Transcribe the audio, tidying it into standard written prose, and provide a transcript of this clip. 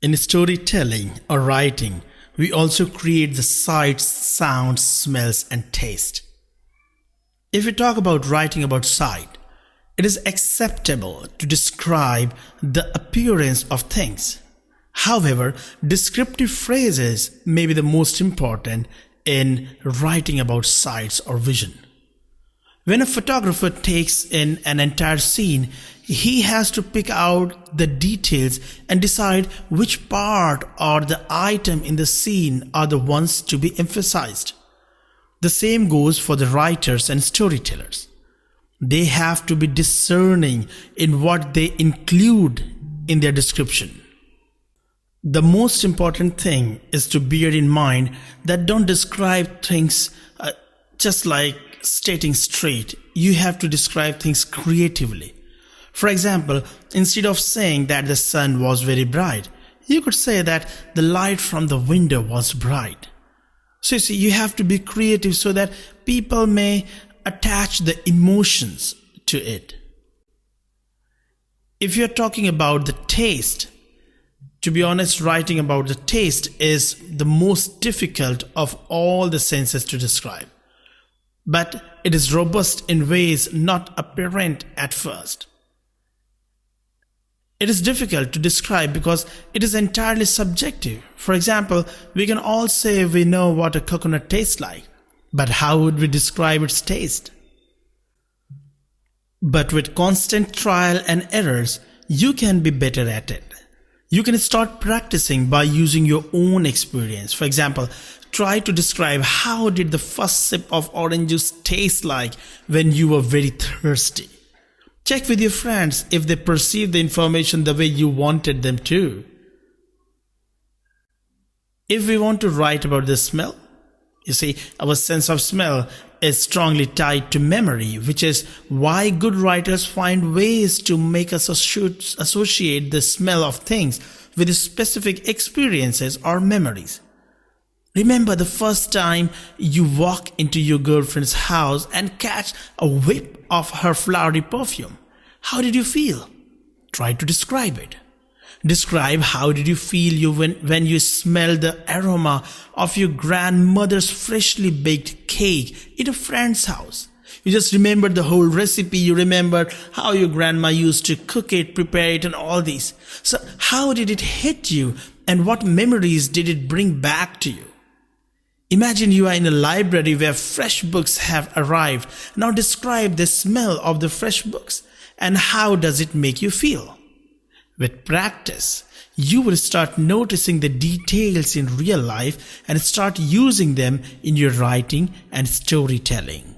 In storytelling or writing, we also create the sights, sounds, smells, and taste. If we talk about writing about sight, it is acceptable to describe the appearance of things. However, descriptive phrases may be the most important in writing about sights or vision. When a photographer takes in an entire scene, he has to pick out the details and decide which part or the item in the scene are the ones to be emphasized. The same goes for the writers and storytellers. They have to be discerning in what they include in their description. The most important thing is to bear in mind that don't describe things just like stating straight. You have to describe things creatively. For example, instead of saying that the sun was very bright, you could say that the light from the window was bright. So you see, you have to be creative so that people may attach the emotions to it. If you're talking about the taste, to be honest, writing about the taste is the most difficult of all the senses to describe. But it is robust in ways not apparent at first. It is difficult to describe because it is entirely subjective. For example, we can all say we know what a coconut tastes like, but how would we describe its taste? But with constant trial and errors, you can be better at it. You can start practicing by using your own experience. For example, try to describe how did the first sip of orange juice taste like when you were very thirsty. Check with your friends if they perceive the information the way you wanted them to. If we want to write about the smell, you see, our sense of smell is strongly tied to memory, which is why good writers find ways to make us associate the smell of things with specific experiences or memories. Remember the first time you walk into your girlfriend's house and catch a whiff of her flowery perfume. How did you feel? Try to describe it. Describe how did you feel when you smelled the aroma of your grandmother's freshly baked cake in a friend's house. You just remembered the whole recipe. You remembered how your grandma used to cook it, prepare it, and all these. So how did it hit you and what memories did it bring back to you? Imagine you are in a library where fresh books have arrived. Now describe the smell of the fresh books and how does it make you feel? With practice, you will start noticing the details in real life and start using them in your writing and storytelling.